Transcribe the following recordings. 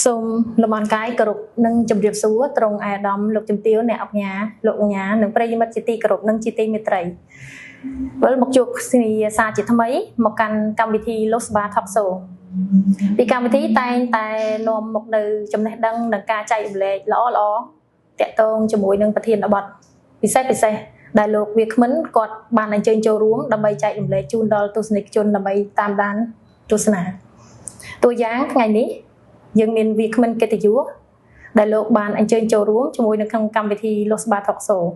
Xôm lùm ăn cái cờ rục nâng chùm riệp xúa trong ai đom lục chùm tiêu nè ọc nhà nâng prey mất chỉ ti cờ rục nâng chỉ ti mệt trầy với một chuột thì xa chỉ thăm ấy một căn cam vị thi lốt ba thọc sổ vì cam vị thi tay nôm một đời chùm này đăng ca chạy lệ ló tẹt tôn cho mũi nâng bật thiên đã bật vì xe đại lục việc mến cọt bàn anh chơi châu ruống đâm bay chạy lệ chun đo tu snick chun đâm bay tam đán tu sna tôi dáng ngày ní dương miền việc mình kể từ chúa đại lục bàn anh chơi châu ruống cho mũi nâng cam vị thi lốt ba thọc sổ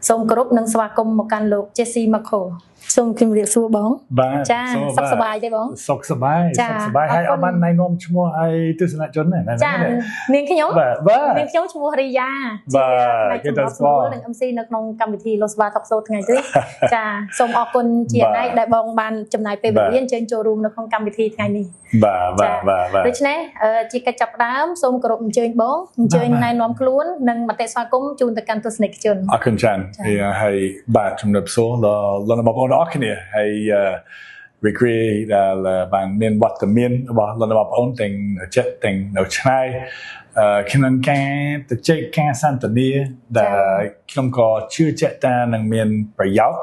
xong group nâng swa công một căn lục Jesse Marco xong kim việc xua bóng cha sắp sờ bài đấy bóng sọc sờ bài hay ở ban này nôm chmua ai tư sinh chốn này cha niên cái nhóm niên nhóm chmua Ria và cái đó là âm si nâng nông cầm vị los ba thọc sốt ngày trước cha xong ở con chuyện này đại bong ban chấm này về biển trên showroom nó không cầm vị ngày này và đấy chứ này chỉ cái chập đám xong group chơi bóng chơi này nôm luôn nâng mặt tay swa công chun từ căn tu snake chun ở cần chan thì hay bạn trong đợt số là một con đó kia hay recreate là bạn miền Bắc từ miền là một ôn tình chết tình đầu trái khi năng ca từ chơi ca san từ nia là không có chưa chết ta năng miền Bắc giáo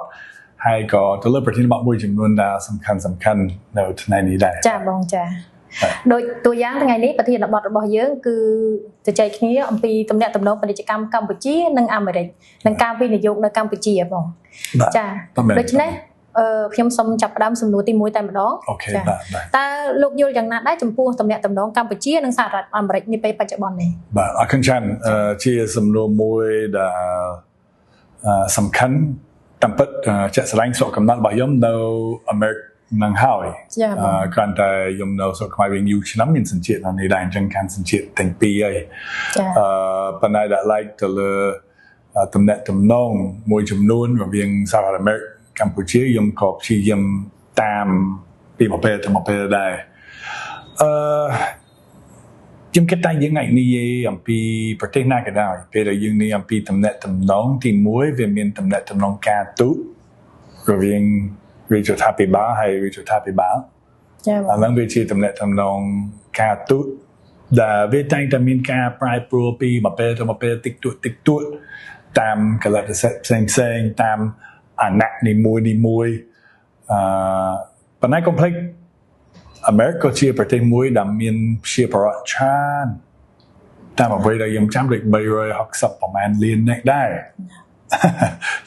hay có từ lớpประเทศbạn môi trường luôn làสำคัญđầu này đi đây ចាបងចាដោយតួយ៉ាងថ្ងៃនេះប្រធានបទរបស់យើងគឺជជែកគ្នាអំពីទំនាក់ទំនងពាណិជ្ជកម្មកម្ពុជានិងអាមេរិកនិងការវិនិយោគនៅកម្ពុជាបងចាដូច្នេះខ្ញុំសូមចាប់ផ្ដើមសំណួរទី1តែម្ដងចាតើលោកយល់យ៉ាងណាដែរចំពោះទំនាក់ទំនងកម្ពុជានិងសហរដ្ឋអាមេរិកនាពេលបច្ចុប្បន្ននេះបាទអរគុណច្រើនជាសំណួរមួយដែលសំខាន់តាមពិតជាក់ស្ដែងស្រុកកំណើតរបស់ខ្ញុំនៅអាមេរិកនឹងហើយគ្រាន់តែខ្ញុំនៅស្រុកខ្មែរវិញយូរឆ្នាំមានសញ្ជាតិនៅនេះដែរអញ្ចឹងខាងសញ្ជាតិទាំងពីរហើយប៉ុន្តែដែលឡែកទៅលើទំនាក់ទំនងមួយចំនួនរវាងសហរដ្ឋអាមេរិកកម្ពុជាខ្ញុំក៏ព្យាយាមតាមពីមកពេលទៅមកពេលដែរខ្ញុំគិតថាយើងអាចនិយាយអំពីប្រទេសណាក៏ដោយពេលដែលយើងនិយាយអំពីទំនាក់ទំនងទី1វាមានទំនាក់ទំនងការទូតរវាងរាជរដ្ឋាភិបាលហើយរាជរដ្ឋាភិបាលចា៎អាហ្នឹងវាជាទំនាក់ទំនងការទូតដែលវាតែងតែមានការប្រែប្រួលពីមកពេលទៅមកពេលតិចតួចតាមកលៈទេសៈផ្សេងតាមអាណត្តិនីមួយប៉ុន្តែកុំភ្លេចអាមេរិកក៏ជាប្រទេសមួយដែលមានប្រជាពលរដ្ឋច្រើនតាមអ្វីដែលខ្ញុំចាំដូច360ប្រមាណលាននេះដែរ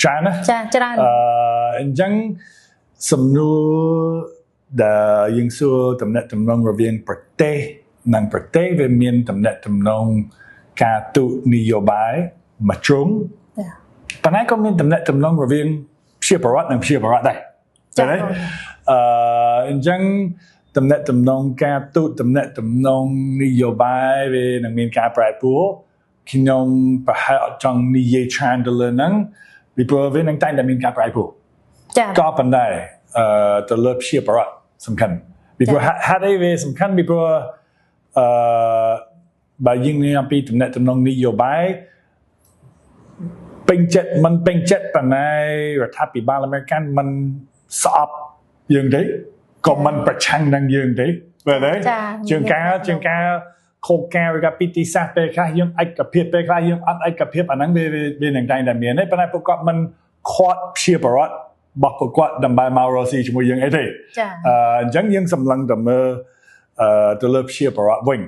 ច្រើនណាចាច្រើនអញ្ចឹងសំណួរដែលយើងសួរតំណែងតំណងរវាងប្រទេសនិងប្រទេសវាមានតំណែងតំណងការទូតនយោបាយមួយជ្រុងប៉ុន្តែក៏មានតំណែងតំណងរវាងប្រជាពលរដ្ឋនិងប្រជាពលរដ្ឋដែរចា៎អញ្ចឹងតំណែងតំណងការទូតតំណែងតំណងនយោបាយវានឹងមានការប្រែប្រួលខ្ញុំប្រហែលអត់ចង់និយាយច្រើនទៅលើហ្នឹងពីព្រោះវានឹងតែងតែមានការប្រែប្រួលចា៎ក៏ប៉ុន្តែទៅលើប្រជាពលរដ្ឋសំខាន់ពីព្រោះហេតុអីវាសំខាន់ពីព្រោះបើយើងនិយាយអំពីតំណែងតំណងនយោបាយពេញចិត្តមិនពេញចិត្តប៉ុន្តែរដ្ឋាភិបាលអាមេរិកមិនស្អប់យើងទេក៏មិនប្រឆាំងនឹងយើងទេបែរទេជាងការខុសការឬក៏ពីទីសាស្ត្រពេលខ្លះយើងឯកភាពពេលខ្លះយើងអត់ឯកភាពអាហ្នឹងវានឹងតែមានទេប៉ុន្តែពួកគាត់មិនខាត់ប្រជាពលរដ្ឋរបស់ពួកគាត់ដើម្បីមករកស៊ីជាមួយយើងអីទេអញ្ចឹងយើងសម្លឹងទៅមើលទៅលើប្រជាពលរដ្ឋវិញ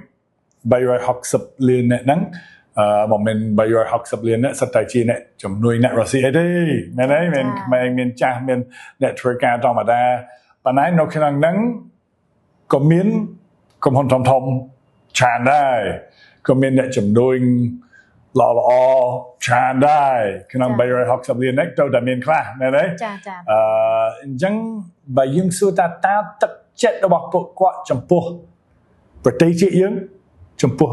360លានអ្នកហ្នឹងមកមិន360លានអ្នកសិតតែជាអ្នកជំនួយអ្នករកស៊ីអីទេមែនទេមានក្មេងមានចាស់មានអ្នកធ្វើការធម្មតាប៉ុន្តែនៅក្នុងហ្នឹងក៏មានក្រុមហ៊ុនធំច្រើនដែរក៏មានអ្នកជំនួយល្អច្រើនដែរក្នុង360លាននេះទៅតែមានខ្លះមែនទេចាអញ្ចឹងបើយើងសួរថាតើទឹកចិត្តរបស់ពួកគាត់ចំពោះប្រទេសជាតិយើងចំពោះ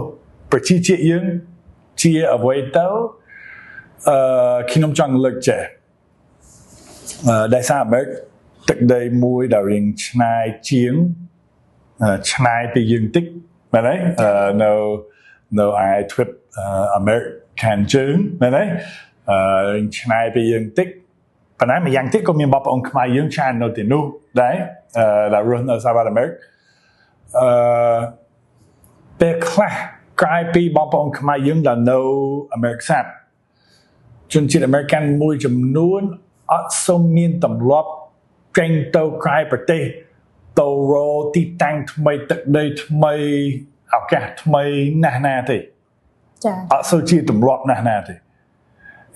ប្រជាជាតិយើងជាអ្វីទៅខ្ញុំចង់លើកចេះដោយសារអាមេរិកទឹកដីមួយដែលរៀងឆ្ងាយជាងឆ្ងាយពីយើងតិចមែនទេនៅឯ trip អាមេរិកខាងជើងមែនទេឆ្ងាយពីយើងតិចប៉ុន្តែម្យ៉ាងទៀតក៏មានបងប្អូនខ្មែរយើងច្រើននៅទីនោះដែរដែលរស់នៅសហរដ្ឋអាមេរិក ពេលខ្លះក្រៅពីបងប្អូនខ្មែរយើងដែលនៅអាមេរិកសាប់ជនជាតិអាមេរិកមួយចំនួនអត់សូវមានទម្លាប់ចេញទៅក្រៅប្រទេសទៅរកទីតាំងថ្មីទឹកដីថ្មីឱកាសថ្មីណាស់ណាទេចាអត់សូវជាទម្លាប់ណាស់ណាទេ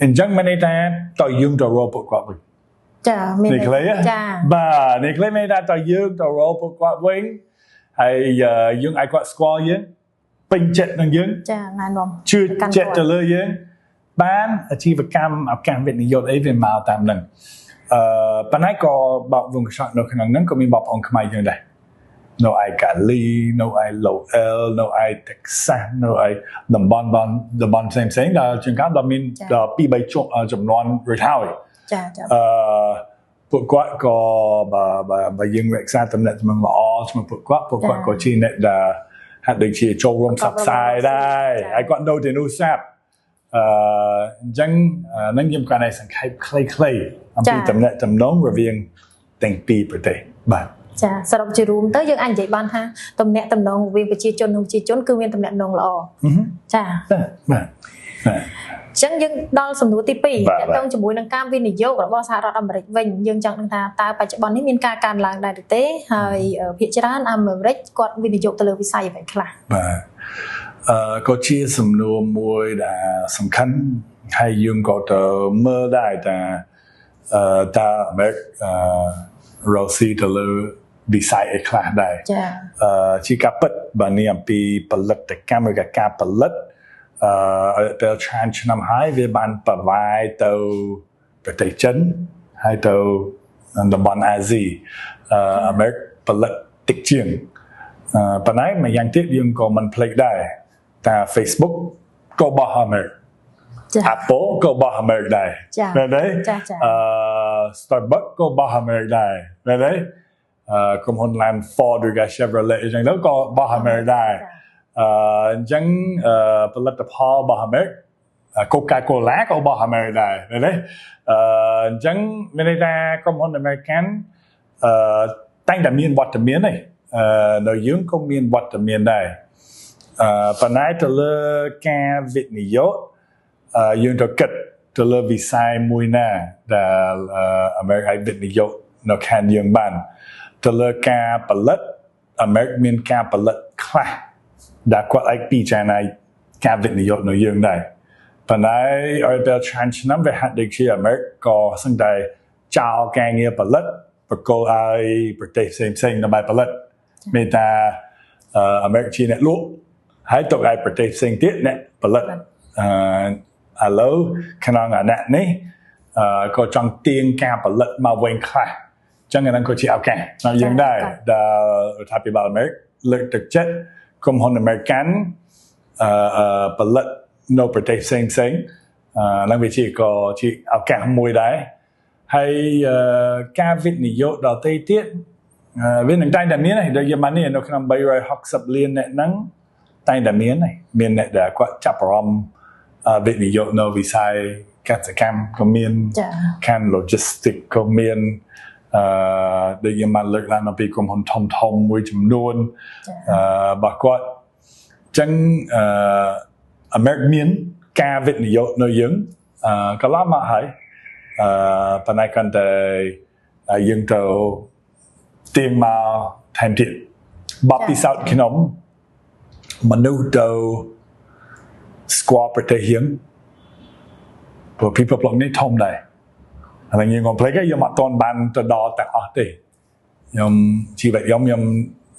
អញ្ចឹងមានន័យថាតើយើងទៅរកពួកគាត់វិញចាមានចាបាទនេះខ្លីមានថាតើយើងទៅរកពួកគាត់វិញហើយយើងឲ្យគាត់ស្គាល់យើងពេញចិត្តនឹងយើងចាណែនាំជឿចិត្តទៅលើយើងបានអាជីវកម្មឱកាសវិនិយោគអីវាមកតាមនឹងប៉ុន្តែក៏បបវងកសោនៅក្នុងហ្នឹងក៏មានបងប្អូនខ្មែរយើងដែរនៅឯកាលីនៅឯ Lowell នៅឯ Texas នៅឯតំបន់ផ្សេងៗដែលជាងកាលដល់មានដល់2-3ចំនួនរួចហើយចាពួកគាត់ក៏បើយើងរក្សាតំណែងល្អជាមួយពួកគាត់ក៏ជាអ្នកដែលហាក់ដូចជាចូលរួមផ្សព្វផ្សាយដែរហើយគាត់នៅទីនោះស្រាប់អញ្ចឹងនឹងខ្ញុំគាត់ឲ្យសង្ខេបខ្លីៗអំពីតំណែងតំណងរវាងទាំងពីរប្រទេសបាទចាសរុបជារួមទៅយើងអាចនិយាយបានថាតំណែងតំណងរវាងប្រជាជននិងប្រជាជនគឺមានតំណែងតំណងល្អចាបាទអញ្ចឹងយើងដល់សំណួរទី2ទាក់ទងជាមួយនឹងការវិនិយោគរបស់សហរដ្ឋអាមេរិកវិញយើងចង់ដឹងថាតើបច្ចុប្បន្ននេះមានការកើនឡើងដែរឬទេហើយភាគច្រើនអាមេរិកគាត់វិនិយោគទៅលើវិស័យអ្វីខ្លះបាទក៏ជាសំណួរមួយដែលសំខាន់ហើយយើងក៏ទៅមើលដែរថាតើអាមេរិករកស៊ីទៅលើវិស័យអីខ្លះដែរចាជាការពិតបើនេះអំពីផលិតកម្មឬការផលិតពេលឆ្នាំហើយវាបានប្រវាយទៅប្រទេសចិនហើយទៅតំបន់អាស៊ីអាមេរិកផលិតតិចជាងប៉ុន្តែមួយយ៉ាងទៀតយើងក៏មិនភ្លេចដែរថា Facebook ក៏របស់អាមេរិក Apple ក៏របស់អាមេរិកដែរមែនទេStarbucks ក៏របស់អាមេរិកដែរមែនទេក្រុមហ៊ុន Land Ford ឬ Chevrolet អញ្ចឹងទៅក៏របស់អាមេរិកដែរអញ្ចឹងផលិតផលរបស់អាមេរិក Coca-Cola ក៏របស់អាមេរិកដែរឃើញទេអញ្ចឹងមានន័យថាក្រុមហ៊ុនអាមេរិកតែងតែមានវត្តមានទេនៅយើងក៏មានវត្តមានដែរប៉ុន្តែទៅលើការវិនិយោគយើងទៅគិតទៅលើវិស័យមួយណាដែលអាមេរិកឲ្យវិនិយោគនៅខាងយើងបានទៅលើការផលិតអាមេរិកមានការផលិតខ្លះដែលគាត់ឲ្យពិចារណាការវិនិយោគនៅយើងដែរប៉ុន្តែឲ្យពេលឆ្នាំវាហាក់ដូចជាអាមេរិកក៏សឹងតែចោលការងារផលិតបកគលឲ្យប្រទេសផ្សេងៗដើម្បីផលិតមានតែអាមេរិកជាអ្នកលក់ហើយទៅឲ្យប្រទេសផ្សេងទៀតអ្នកផលិតឥឡូវក្នុងអាណត្តិនេះក៏ចង់ទាញការផលិតមកវិញខ្លះចឹងអានឹងក៏ជាឱកាសដល់យើងដែរដែលរដ្ឋាភិបាលអាមេរិកលើកទឹកចិត្តក្រុមហ៊ុនអាមេរិកផលិតនៅប្រទេសផ្សេងនឹងវាជាក៏ជាឱកាសមួយដែរហើយការវិនិយោគដល់ទៅទៀតវានឹងតែងតែមានហើយដូចយើងបាននេះនៅក្នុង360លានអ្នកហ្នឹងតែងតែមានអ្នកដែលគាត់ចាប់អារម្មណ៍វិនិយោគនៅវិស័យកសិកម្មក៏មានខាង logistics ក៏មានដែលយើងបានលើកឡើងអំពីក្រុមហ៊ុនធំមួយចំនួនរបស់គាត់អញ្ចឹងអាមេរិកមានការវិនិយោគនៅយើងកន្លងមកហើយប៉ុន្តែគាត់តែយើងទៅទៀងមកថែមទៀតបបពិសោធន៍ខ្ញុំមនុស្សទៅស្គាល់ប្រទេសយើងព្រោះពិភពលោកនេះធំដែរហើយខ្ញុំកុំភ្លេចខ្ញុំអត់ទាន់បានទៅដល់ទាំងអស់ទេខ្ញុំជីវិតខ្ញុំ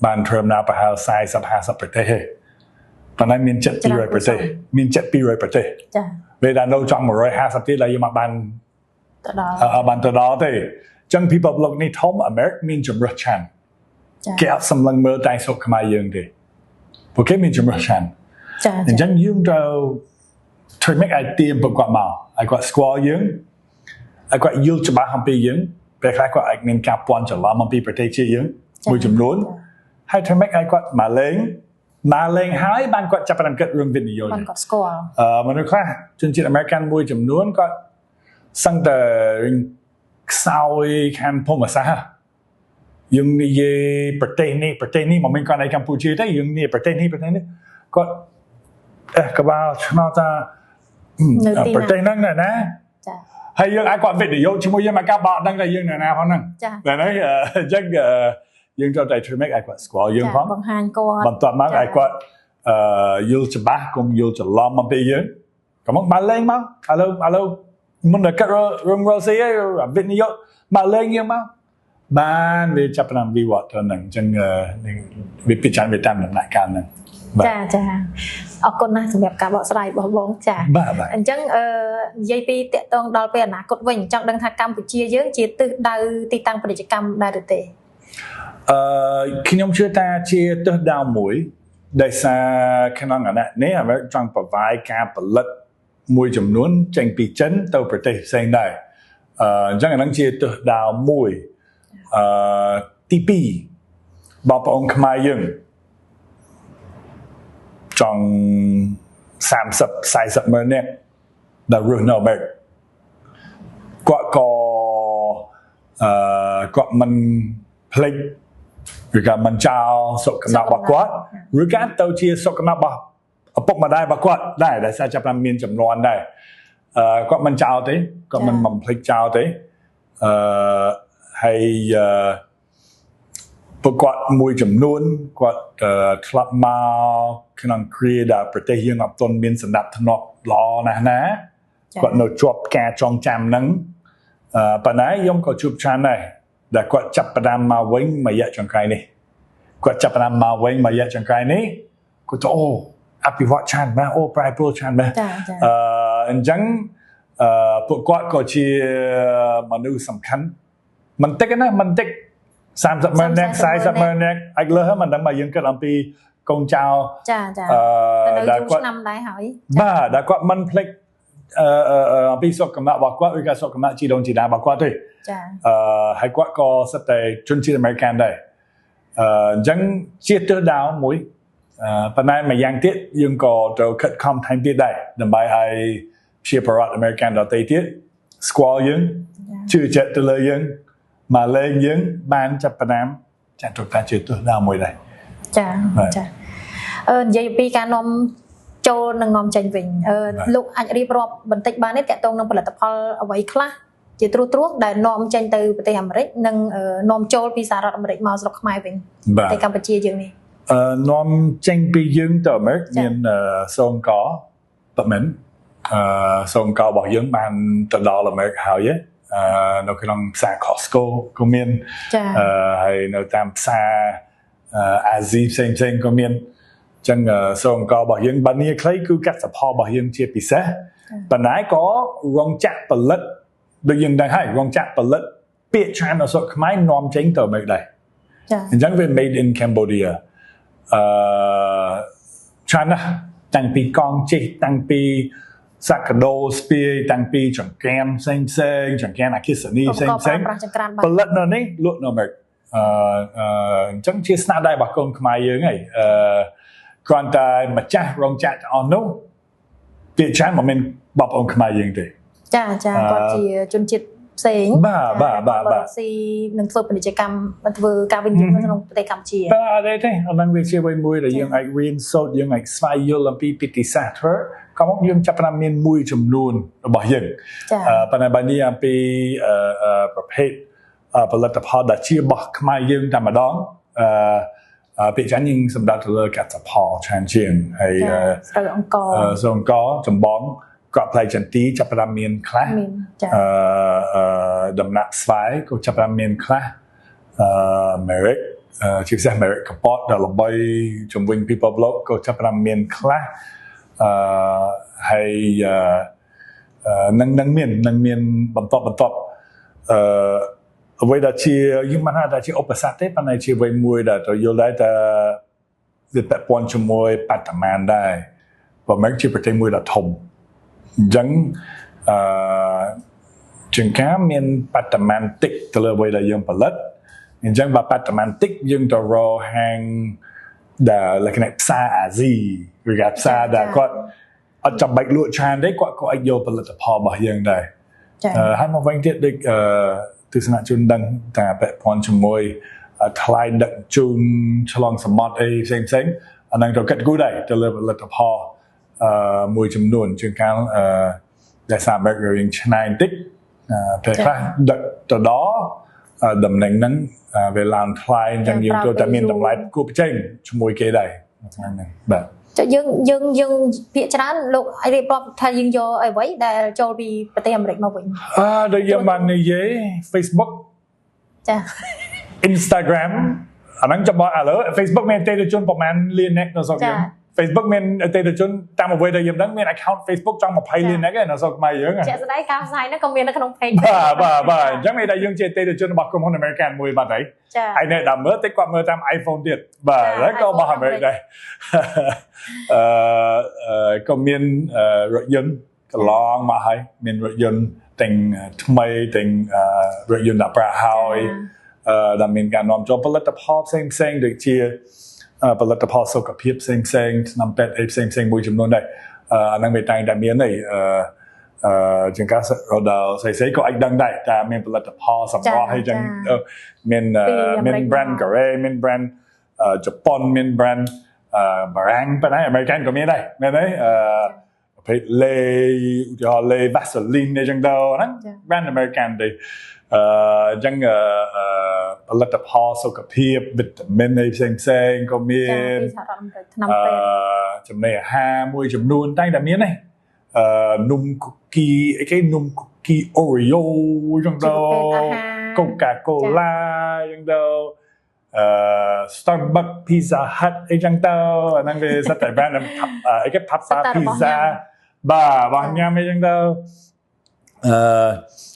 បានធ្វើដំណើរប្រហែល40-50ប្រទេសទេប៉ុន្តែមាន700ប្រទេសមាន700ប្រទេសចា៎ពេលដល់នៅចង់150ទៀតដែលខ្ញុំអត់បានទៅដល់ទេអញ្ចឹងពិភពលោកនេះធំអាមេរិកមានជំរឿសឆានគេអត់សម្លឹងមើលតែស្រុកខ្មែរយើងទេព្រោះគេមានជំរឿសឆានអញ្ចឹងយើងត្រូវធ្វើម៉េចឲ្យទាញពួកគាត់មកឲ្យគាត់ស្គាល់យើងឲ្យគាត់យល់ច្បាស់អំពីយើងពេលខ្លះគាត់អាចមានការពាន់ច្រឡំអំពីប្រទេសជាតិយើងមួយចំនួនហើយធ្វើម៉េចឲ្យគាត់មកលេងហើយបានគាត់ចាប់ផ្ដើមគិតរឿងវិនិយោគបានគាត់ស្គាល់មនុស្សខ្លះជនជាតិអាមេរិកមួយចំនួនគាត់សឹងតែខ្សោយខាងភូមិសាស្ត្រយើងនិយាយប្រទេសនេះមកមានគាត់នៅកម្ពុជាទេយើងនិយាយប្រទេសនេះ ก็บ่ឆ្នោតថាប្រទេសហ្នឹងណាចាហើយយើងអាចគាត់វិនិយោគជាមួយយើងមកការបោកដឹងថាយើងនៅណាផងហ្នឹងតែនេះអញ្ចឹងយើងចូលតែធ្វើម៉េចឲ្យគាត់ស្គាល់យើងផងបង្ហាញគាត់បន្ទាប់មកឲ្យគាត់យល់ច្បាស់កុំយល់ច្រឡំអំពីយើងក៏មកបើលេងមកឥឡូវមុនតែកាត់រងរស៊ីឲ្យវិនិយោគបើលេងយើងមកបានវាចាប់ផ្ដើមវិវត្តទៅហ្នឹងអញ្ចឹងវាពិចារណាតាមដំណាក់កាលហ្នឹងចាអរគុណណាស់សម្រាប់ការបកស្រាយរបស់បងចាអញ្ចឹងនិយាយពីតកតងដល់ពេលអនាគតវិញចង់ដឹងថាកម្ពុជាយើងជាទិសដៅទីតាំងពាណិជ្ជកម្មដែរឬទេខ្ញុំជឿថាជាទិសដៅមួយដែលសារក្នុងអានេះអាមេរិកចង់ប្រវាយការផលិតមួយចំនួនចេញពីចិនទៅប្រទេសផ្សេងដែរអញ្ចឹងអានឹងជាទិសដៅមួយទី2បងប្អូនខ្មែរយើងចង់30-40ម៉ឺននាក់ដែលរស់នៅអាមេរិកគាត់មិនភ្លេចឬក៏មិនចោលសុខភាពរបស់គាត់ឬក៏ទៅជាសុខភាពរបស់ឪពុកម្ដាយរបស់គាត់ដែរដែលសារចាប់បានមានចំនួនដែរគាត់មិនចោលទេគាត់មិនបំភ្លេចចោលទេហើយពួកគាត់មួយចំនួនគាត់ធ្លាប់មកក្នុងគ្រាដែលប្រទេសយើងអត់ទាន់មានសណ្ដាប់ធ្នាប់ល្អណាស់ណាគាត់នៅជាប់ការចងចាំហ្នឹងប៉ុន្តែខ្ញុំក៏ជួបច្រើនដែរដែលគាត់ចាប់ផ្ដើមមកវិញមួយរយៈចុងក្រោយនេះគាត់ចាប់ផ្ដើមមកវិញមួយរយៈចុងក្រោយនេះគាត់ទៅអភិវឌ្ឍច្រើនណាស់ប្រែប្រួលច្រើនណាស់អញ្ចឹងពួកគាត់ក៏ជាមនុស្សសំខាន់មិនតិចណាមិនតិច30ម៉ឺននាក់40ម៉ឺននាក់អាចលើសមិនដឹងមកយើងគិតអំពីកូនចៅចាតែនៅយូរឆ្នាំដែរហើយបាទដែលគាត់មិនភ្លេចអំពីសុខភាពរបស់គាត់ឬក៏សុខភាពជីដូនជីតារបស់គាត់ទេចាហើយគាត់ក៏សិតតែជនជាតិអាមេរិកដែរអញ្ចឹងជាទិសដៅមួយប៉ុន្តែម្យ៉ាងទៀតយើងក៏ត្រូវខិតខំថែមទៀតដែរដើម្បីឲ្យជាបរិវត្តអាមេរិកដទៃទៀតស្គាល់យើងជឿចិត្តទៅលើយើងមកលេងយើងបានចាប់ផ្ដើមចាត់ទុកថាជាទិសដៅមួយដែរចានិយាយពីការនាំចូលនិងនាំចេញវិញលោកអាចរៀបរាប់បន្តិចបានទេតកតងនឹងផលិតផលអ្វីខ្លះជាត្រួសដែលនាំចេញទៅប្រទេសអាមេរិកនិងនាំចូលពីសហរដ្ឋអាមេរិកមកស្រុកខ្មែរវិញប្រទេសកម្ពុជាយើងនេះនាំចេញពីយើងទៅអាមេរិកមានសងកប៉ុន្មានសងករបស់យើងបានទៅដល់អាមេរិកហើយនៅក្នុងផ្សារ Costco ក៏មានហើយនៅតាមផ្សារអាស៊ីផ្សេងក៏មានចឹងសងករបស់យើងបានីខ្លីគឺកសិផលរបស់យើងជាពិសេសប៉ុន្តែក៏រោងចក្រផលិតដូចយើងដឹងហើយរោងចក្រផលិតពាក្យច្រើននៅស្រុកខ្មែរនាំចេញទៅអាមេរិកដែរអញ្ចឹងវា made in Cambodia ច្រើនណាស់តាំងពីកងជិះតាំងពីសាក់កដោស្ពាយតាំងពីចង្កានផ្សេងចង្កានអគ្គិសនីផ្សេងផលិតនៅនេះលក់នៅអាមេរិកអញ្ចឹងជាស្នាដៃរបស់កូនខ្មែរយើងហីគ្រាន់តែម្ចាស់រោងចក្រទាំងអស់នោះពាក្យច្រើនមិនមែនបងប្អូនខ្មែរយើងទេចាគាត់ជាជនជាតិផ្សេងបាទស៊ីនឹងធ្វើពាណិជ្ជកម្មធ្វើការវិនិយោគក្នុងប្រទេសកម្ពុជាបាទទេអានឹងវាជាអ្វីមួយដែលយើងអាចរៀនសូត្រយើងអាចស្វែងយល់អំពីពិធីសាស្ត្រធ្វើក៏មកយើងចាប់ផ្ដើមមានមួយចំនួនរបស់យើងប៉ុន្តែបើនេះអំពីប្រភេទផលិតផលដែលជារបស់ខ្មែរយើងតែម្ដងពាក្យចាញ់យើងសម្ដៅទៅលើកសិផលច្រើនជាងហើយស្រូវអង្គចម្បងក៏ផ្លែចន្ទីចាប់ផ្ដើមមានខ្លះដំណាក់ស្វាយក៏ចាប់ផ្ដើមមានខ្លះអាមេរិកជាពិសេសអាមេរិកកប៉តដែលល្បីជំវិញពិភពលោកក៏ចាប់ផ្ដើមមានខ្លះហើយនឹងមានបន្តអ្វីដែលជាយើងមិនថាជាឧបសគ្គទេប៉ុន្តែជាអ្វីមួយដែលត្រូវយល់ដែរថាវាពាក់ព័ន្ធជាមួយបរិមាណដែរព្រោះអាមេរិកជាប្រទេសមួយដ៏ធំអញ្ចឹងជាងការមានបរិមាណតិចទៅលើអ្វីដែលយើងផលិតអញ្ចឹងបើបរិមាណតិចយើងទៅរកហាងដែលលក្ខណៈផ្សារអាស៊ីឬក៏ផ្សារដែលគាត់អត់ចាំបាច់លក់ច្រើនទេគាត់ក៏អាចយកផលិតផលរបស់យើងដែរហើយមកវិញទៀតដូចទស្សនៈជនដឹងថាពាក់ព័ន្ធជាមួយថ្លៃដឹកជញ្ជូនឆ្លងសមុទ្រអីផ្សេង អានឹងទៅកាត់គូដែរទៅលើផលិតផលមួយចំនួនជាងកាលដែលសាមេរៀងឆ្នៃបន្តិចពេលខ្លះទៅដល់ដំណឹងហ្នឹងវាឡើងថ្លៃអញ្ចឹងយើងទៅតែមានតម្លៃគួរប្រជែងជាមួយគេដែរហ្នឹងបាទចុះយើងភាគច្រើនលោកឲ្យរៀបរាប់ថាយើងយកអ្វីដែលចូលពីប្រទេសអាមេរិកមកវិញដែលយើងបាននិយាយ Facebook ចា Instagram អាហ្នឹងចាំបើឥឡូវ Facebook មានអតិថិជនប្រហែលលានអ្នកនៅស្រុកយើង Facebook មានអតិថិជនតាមអ្វីដែលយើងដឹងមាន account Facebook ចង់20លានអ្នកឯនៅស្រុកខ្មែរយើងជាក់ស្ដែងការផ្សាយហ្នឹងក៏មាននៅក្នុង page បាទអញ្ចឹងមានតែយើងជាអតិថិជនរបស់ក្រុមហ៊ុន American មួយបាត់ហើយហើយអ្នកដែលមើលតិចគាត់មើលតាម iPhone ទៀតបាទហើយក៏របស់ American ដែរក៏មានរថយន្តកន្លងមកហើយមានរថយន្តទាំងថ្មីទាំងរថយន្តដាក់ប្រាក់ហើយដែលមានការនាំចូលផលិតផលផ្សេងៗដូចជាផលិតផលសុខភាពផ្សេងៗឆ្នាំពេទ្យអីផ្សេងៗមួយចំនួនដែរអាហ្នឹងវាតែងតែមានអីជាងការរដល់ស្អីក៏អាចដឹងដែរតែមានផលិតផលសម្រស់ហើយចឹងមាន brand កូរ៉េមាន brand ជប៉ុនមាន brand បារាំងប៉ុន្តែអាមេរិកក៏មានដែរមែនទេប្រភេទលេឧទាហរណ៍លេ Vaseline អីចឹងទៅហ្នឹង brand American ទេអញ្ចឹងផលិតផលសុខភាពវីតាមីនអីផ្សេងៗក៏មានឆ្នាំពេទ្យចំណីអាហារមួយចំនួនតែតែមានទេនំគុកគីអីគេនំគុកគី Oreo អញ្ចឹងទៅ Coca-Cola អញ្ចឹងទៅ Starbucks Pizza Hut អីចឹងទៅអាហ្នឹងវាសិតតែ brand អីគេ Pasta Pizza បាទញ៉ាំអីចឹងទៅ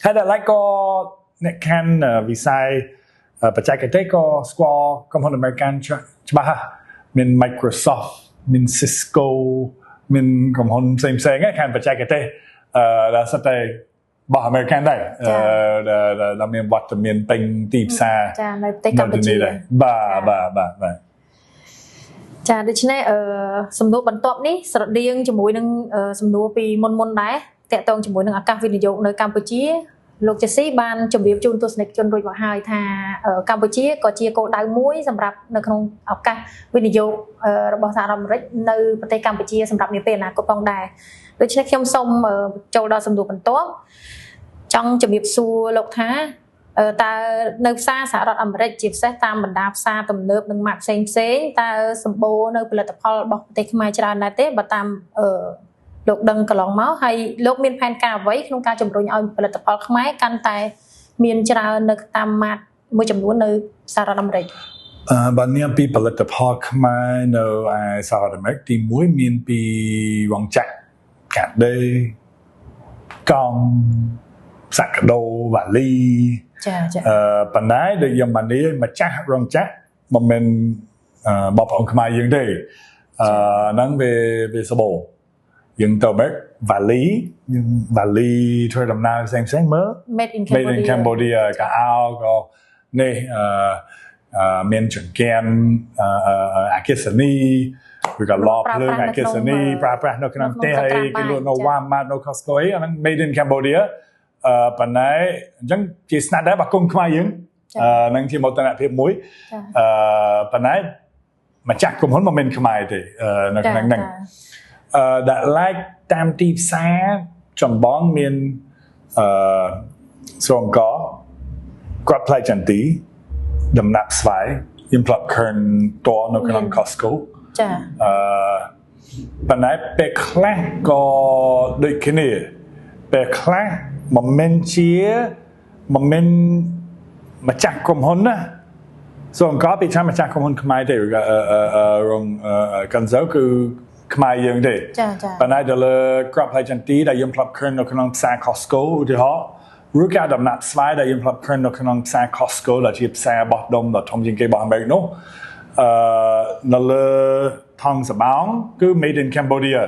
ហើយដល់ like ក៏អ្នកខាងវិស័យបច្ចេកទេសក៏ស្គាល់ក្រុមហ៊ុន American ច្បាស់មាន Microsoft មាន Cisco មានក្រុមហ៊ុនផ្សេងៗខាងបច្ចេកទេសដែលសិតតែរបស់ American ដែរដែលមានវត្តមានពេញទីផ្សារចានៅប្រទេសកម្ពុជាបាទចាដូច្នេះសំណួរបន្ទាប់នេះស្រដៀងជាមួយនឹងសំណួរពីមុនដែរតាក់ទងជាមួយនឹងឱកាសវិនិយោគនៅកម្ពុជាលោកជេស៊ីបានជម្រាបជូនទស្សនិកជនរួចមកហើយថាកម្ពុជាក៏ជាគោលដៅមួយសម្រាប់នៅក្នុងឱកាសវិនិយោគរបស់សហរដ្ឋអាមេរិកនៅប្រទេសកម្ពុជាសម្រាប់នាពេលអនាគតផងដែរដូច្នេះខ្ញុំសូមចូលដល់សំណួរបន្ទាប់ចង់ជម្រាបសួរលោកថាតើនៅផ្សារសហរដ្ឋអាមេរិកជាពិសេសតាមបណ្ដាផ្សារទំនើបនិងម៉ាកផ្សេងតើសម្បូរនៅផលិតផលរបស់ប្រទេសខ្មែរច្រើនដែរទេបើតាមលោកដឹងកន្លងមកហើយលោកមានផែនការអ្វីក្នុងការជំរុញឲ្យផលិតផលខ្មែរកាន់តែមានច្រើននៅតាមម៉ាកមួយចំនួននៅសហរដ្ឋអាមេរិកបាទនាមពីផលិតផលខ្មែរនៅឯសហរដ្ឋអាមេរិកទី1មានពីវងចាក់កាដេកង់សាក់ដូវ៉ាលីចាប៉ុន្តែដូចខ្ញុំបាននិយាយម្ចាស់រោងចក្រមិនមែនបងប្អូនខ្មែរយើងទេហ្នឹងវាសបោយើងទៅបែបវ៉ាលីធ្វើដំណើរផ្សេងមើល Made in Cambodia ក៏អោក៏នេះមានចង្កៀនអគ្គិសនីឬក៏ឡបភ្លើងអគ្គិសនីប្រើប្រាស់នៅក្នុងផ្ទះហើយគេលក់នៅ Walmart នៅ Costco អីអាហ្នឹង Made in Cambodia ប៉ុន្តែអញ្ចឹងជាស្នាដៃរបស់គុំខ្មែរយើងនឹងជាមោទនភាពមួយប៉ុន្តែម្ចាស់ក្រុមហ៊ុនមិនមែនខ្មែរទេនៅក្នុងហ្នឹងដាក់ like តាមទីផ្សារចម្បងមានស្រងកគាត់ផ្លែចន្ទីដំណាប់ស្វាយខ្ញុំផ្លាប់ឃើញតនៅក្នុង Costco ចាប៉ុន្តែពេលខ្លះក៏ដូចគ្នាពេលខ្លះមិនមែនម្ចាស់ក្រុមហ៊ុនណាស្រងកពីថាម្ចាស់ក្រុមហ៊ុនខ្មែរទេរងកាន់សើគឺខ្មែរយើងទេប៉ុន្តែដល់លើក្របផ្លែចន្ទីដែលយើងផ្លាប់ឃើញនៅក្នុងផ្សារ Costco ឧទាហរណ៍ឬក៏ដំណាប់ស្វាយដែលយើងផ្លាប់ឃើញនៅក្នុងផ្សារ Costco ដែលជាផ្សារបោះដុំដ៏ធំជាងគេរបស់អាមេរិកនោះនៅលើថងសបោងគឺ Made in Cambodia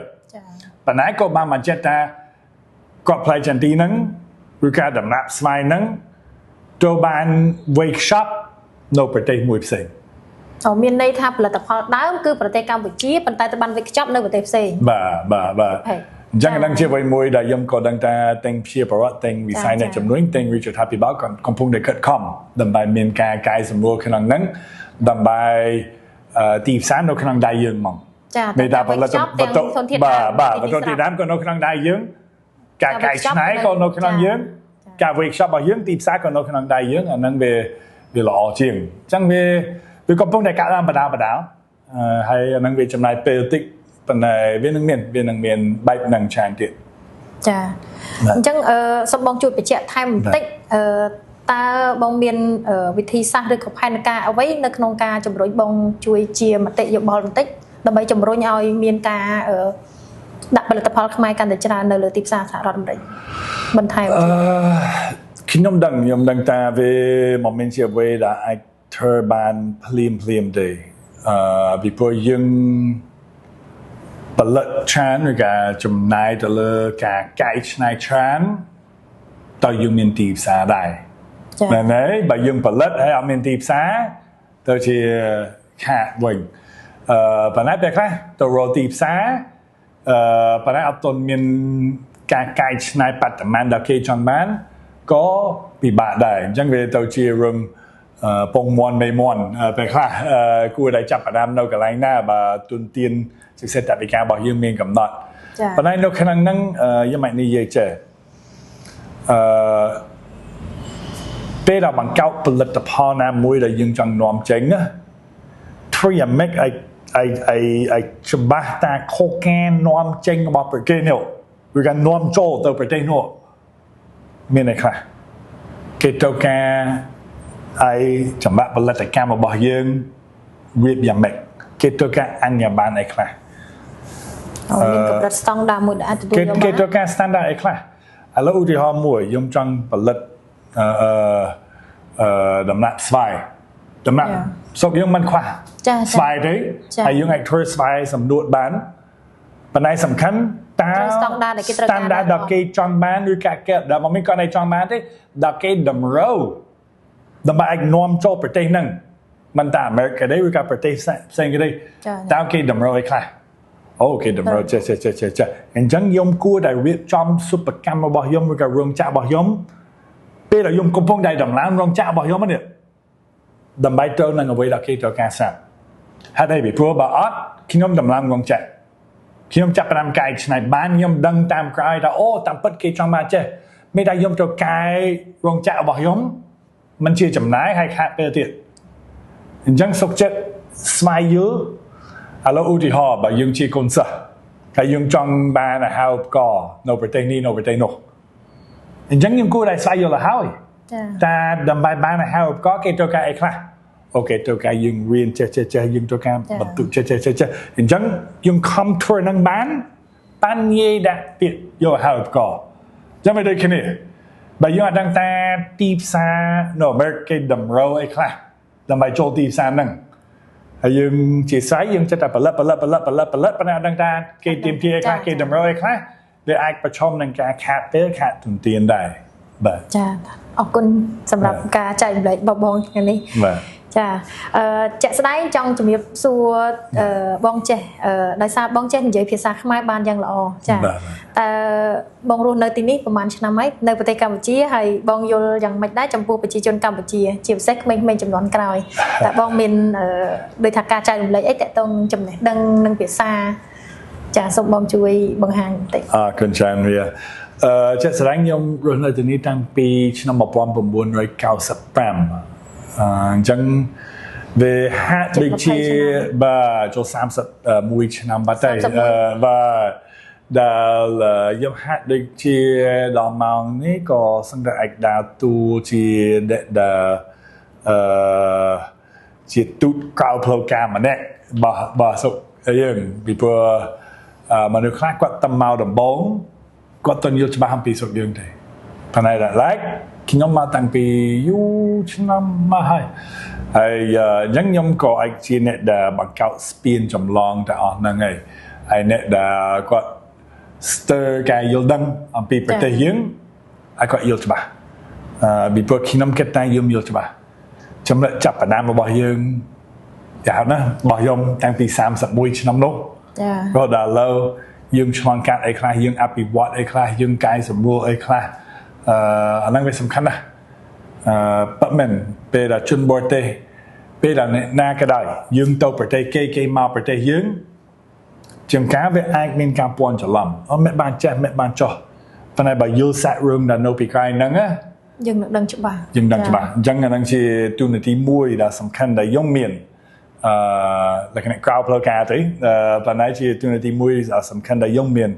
ប៉ុន្តែក៏បានមកចិត្តថាក្របផ្លែចន្ទីហ្នឹងឬក៏ដំណាប់ស្វាយហ្នឹងត្រូវបាន wake shop នៅប្រទេសមួយផ្សេងមានន័យថាផលិតផលដើមគឺប្រទេសកម្ពុជាប៉ុន្តែទៅបានវិកខ្ចប់នៅប្រទេសផ្សេងបាទអញ្ចឹងហ្នឹងជាអ្វីមួយដែលខ្ញុំក៏ដឹងថាទាំងជាប្រវត្តិទាំងវិស័យនៃជំនួយទាំងរាជរដ្ឋាភិបាលក៏កំពុងតែខិតខំដើម្បីមានការកែសម្រួលក្នុងហ្នឹងដើម្បី ទីផ្សារនៅក្នុងដៃយើងហ្មងមេតាផលិតវត្ថុបាទវត្ថុទីដើមក៏នៅក្នុងដៃយើងការកែច្នៃក៏នៅក្នុងយើងការ workshop របស់យើងទីផ្សារក៏នៅក្នុងដៃយើងអាហ្នឹងវាល្អជាងអញ្ចឹងវាកំពុងតែកាត់ឡើងបដាហើយអាហ្នឹងវាចំណាយពេលតិចប៉ុន្តែវានឹងមានបែបហ្នឹងច្រើនទៀតចាអញ្ចឹងសូមបងជួយបញ្ជាក់ថែមបន្តិចតើបងមានវិធីសាស្ត្រឬក៏ផែនការអ្វីនៅក្នុងការជំរុញបងជួយជាមតិយោបល់បន្តិចដើម្បីជំរុញឲ្យមានការដាក់ផលិតផលខ្មែរកាន់តែច្រើននៅលើទីផ្សារសហរដ្ឋអាមេរិកបន្ថែមខ្ញុំដឹងថាវាមិនមែនជាអ្វីដែលអាចធ្វើបានភ្លាមទេពីព្រោះយើងផលិតច្រើនឬក៏ចំណាយទៅលើការកែច្នៃច្រើនតើយើងមានទីផ្សារដែរមែនទេបើយើងផលិតហើយអត់មានទីផ្សារទៅជាខាតវិញប៉ុន្តែពេលខ្លះទៅរកទីផ្សារប៉ុន្តែអត់ទាន់មានការកែច្នៃបរិមាណដែលគេចង់បានក៏ពិបាកដែរអញ្ចឹងវាទៅជារឿងពងមាន់មេមាន់ពេលខ្លះគួរតែចាប់ផ្ដើមនៅកន្លែងណាបើទុនទានសិក្សាតវិការរបស់យើងមានកំណត់ប៉ុន្តែនៅក្នុងហ្នឹងយើងមិននិយាយចេះពេលដែលបង្កើតផលិតផលណាមួយដែលយើងចង់នាំចេញណា Three make aiច្បាស់តាខូកានាំចេញរបស់ប្រទេសនេះឬក៏នាំចូលទៅប្រទេសនោះមានអីខ្លះគេត្រូវការaiចាំបាក់ផលិតកម្មរបស់យើងរៀបយ៉ាងម៉េចគេត្រូវការអញ្ញាប័ណ្ណអីខ្លះមានកម្រិតស្តង់ដារមួយដែលអាចទទួលយកបានគេត្រូវការ standard អីខ្លះឥឡូវឧទាហរណ៍មួយខ្ញុំចង់ផលិតដំណាក់ស្វាយដំណាក់សុកយើងមិនខ្វះស្វាយទេហើយយើងអាចធ្វើស្វាយសម្ដួតបានប៉ុន្តែសំខាន់តើ standard ដែលគេចង់បានឬកាកែដែលមិនមានគាត់ឯងចង់បានទេដែលគេតម្រូវដើម្បីអាចនាំចូលប្រទេសហ្នឹងមិនតែអាមេរិកទេឬក៏ប្រទេសផ្សេងទេតើគេតម្រូវអីខ្លះអូគេតម្រូវចេះអញ្ចឹងខ្ញុំគួរតែរៀបចំសិប្បកម្មរបស់ខ្ញុំឬក៏រោងចក្ររបស់ខ្ញុំពេលដែលខ្ញុំកំពុងតែដំឡើងរោងចក្ររបស់ខ្ញុំនេះដើម្បីត្រូវនឹងអ្វីដែលគេត្រូវការស្រាប់ហើយតែពីព្រោះបើអត់ខ្ញុំដំឡើងរោងចក្រខ្ញុំចាប់ផ្ដើមកែច្នៃបានខ្ញុំដឹងតាមក្រោយថាអូតាមពិតគេចង់មកចេះមិនតែខ្ញុំត្រូវកែរោងចក្ររបស់ខ្ញុំมันជាចំណាយហើយខាតពេលទៀតអញ្ចឹងសុខចិត្តស្វែងយល់ឥឡូវឧទាហរណ៍បើយើងជាកូនសិស្សហើយយើងចង់បានអាហារូបករណ៍នៅប្រទេសនេះនៅប្រទេសនោះអញ្ចឹងខ្ញុំគួរតែស្វែងយល់ទៅហើយតែដើម្បីបានអាហារូបករណ៍គេត្រូវការអីខ្លះអូខេត្រូវការយើងរៀនចេះយើងត្រូវការបន្ទុកចេះអញ្ចឹងយើងខំធ្វើនឹងបានងាយដាក់ពាក្យយកអាហារូបករណ៍ចាំមិនដូចគ្នាបើយើងអត់ដឹងថាទីផ្សារនៅអាមេរិកគេតម្រូវអីខ្លះដើម្បីចូលទីផ្សារហ្នឹងហើយយើងជាស្អីយើងចិត្តតែផលិតប៉ុន្តែអត់ដឹងថាគេទាមទារអីខ្លះគេតម្រូវអីខ្លះវាអាចប្រឈមនឹងការខាតពេលខាតទុនទានដែរបាទចាអរគុណសម្រាប់ការចែករំលែកបងថ្ងៃនេះបាទចាជាក់ស្ដែងចង់ជំរាបសួរបងចេះដោយសារបងចេះនិយាយភាសាខ្មែរបានយ៉ាងល្អចាតើបងរស់នៅទីនេះប្រហែលឆ្នាំហើយនៅប្រទេសកម្ពុជាហើយបងយល់យ៉ាងម៉េចដែរចំពោះប្រជាជនកម្ពុជាជាពិសេសក្មេងៗចំនួនក្រោយតើបងមានដូចថាការចែករំលែកអីតើតងចំណេះដឹងនឹងភាសាចាសូមបងជួយបង្ហាញបន្តិចអរគុណច្រើនវាជាក់ស្ដែងខ្ញុំរស់នៅទីនេះតាំងពីឆ្នាំ1995អញ្ចឹងវាហាក់ដូចជាបាទចូល31ឆ្នាំបាត់ហើយបាទដែលខ្ញុំហាក់ដូចជាដល់ម៉ោងនេះក៏សឹងតែអាចដើរតួជាជាទូតក្រៅផ្លូវការម្នាក់បាទសុខយើងពីព្រោះមនុស្សខ្លះគាត់ទៅមកដំបងគាត់ទៅយល់ច្បាស់អំពីសុខយើងទេប៉ុន្តែដល់ខ្ញុំមកតាំងពីយូរឆ្នាំមកហើយអញ្ចឹងខ្ញុំក៏អាចជាអ្នកដែលបង្កើតស្ពានចម្លងទាំងអស់ហ្នឹងហើយអ្នកដែលគាត់ស្ទើរការយល់ដឹងអំពីប្រទេសយើងហើយគាត់យល់ច្បាស់ពីព្រោះខ្ញុំគិតថាយើងយល់ច្បាស់ចំណុចចាប់ផ្ដើមរបស់យើងយ៉ាងណារបស់ខ្ញុំតាំងពី31ឆ្នាំនោះចារហូតដល់ឥឡូវយើងឆ្លងកាត់អីខ្លះយើងអភិវឌ្ឍអីខ្លះយើងកែសម្រួលអីខ្លះអាហ្នឹងវាសំខាន់ណាស់ប៉មែនពេលដែលជនបរទេសព ពេលណាក៏ដោយយើងទៅប្រទេសគេមកប្រទេសយើងជាងការវាអាចមានការពាន់ច្រឡំអត់មិនបានចេះមិនបានចោះប៉ុន្តែបើយល់សាច់រឿងដែលនៅពីក្រោយហ្នឹងណាយើងនឹងដឹងច្បាស់អញ្ចឹងអាហ្នឹងជាទូនាទីមួយដែលសំខាន់ដែលយើងមានលក្ខណៈក្រៅផ្លូវការទេប៉ុន្តែជាទូនាទីមួយដែលសំខាន់ដែលយើងមាន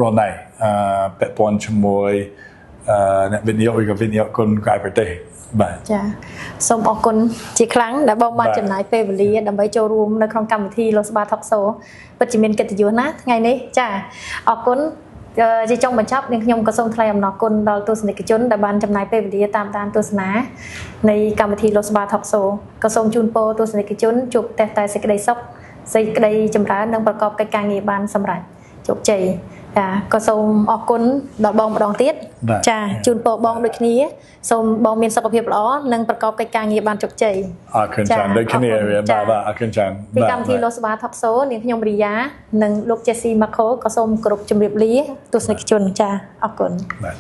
រស់នៅពាក់ព័ន្ធជាមួយអ្នកវិនិយោគឬក៏វិនិយោគគុនក្រៅប្រទេសបាទចាសូមអរគុណជាខ្លាំងដែលបងបានចំណាយពេលវេលាដើម្បីចូលរួមនៅក្នុងកម្មវិធីលោកស្បាថុកសូពិតជាមានកិត្តិយសណាស់ថ្ងៃនេះចាអរគុណជាចុងបញ្ចប់នាងខ្ញុំក៏សូមថ្លែងអំណរគុណដល់ទស្សនិកជនដែលបានចំណាយពេលវេលាតាមដានទស្សនានៃកម្មវិធីលោកស្បាថុកសូក៏សូមជូនពរទស្សនិកជនជួបតែសេចក្តីសុខសេចក្តីចម្រើននិងប្រកបកិច្ចការងារបានសម្រេចជោគជ័យចាក៏សូមអរគុណដល់បងម្ដងទៀតចាជូនពរបងដូចគ្នាសូមបងមានសុខភាពល្អនិងប្រកបកិច្ចការងារបានជោគជ័យអរគុណច្រើនដូចគ្នាបាទអរគុណច្រើនពីកម្មវិធីលោកស្បាថុកសូនាងខ្ញុំរីយ៉ានិងលោក Jessie Mako ក៏សូមគោរពជម្រាបលាទស្សនិកជនចាអរគុណបាទ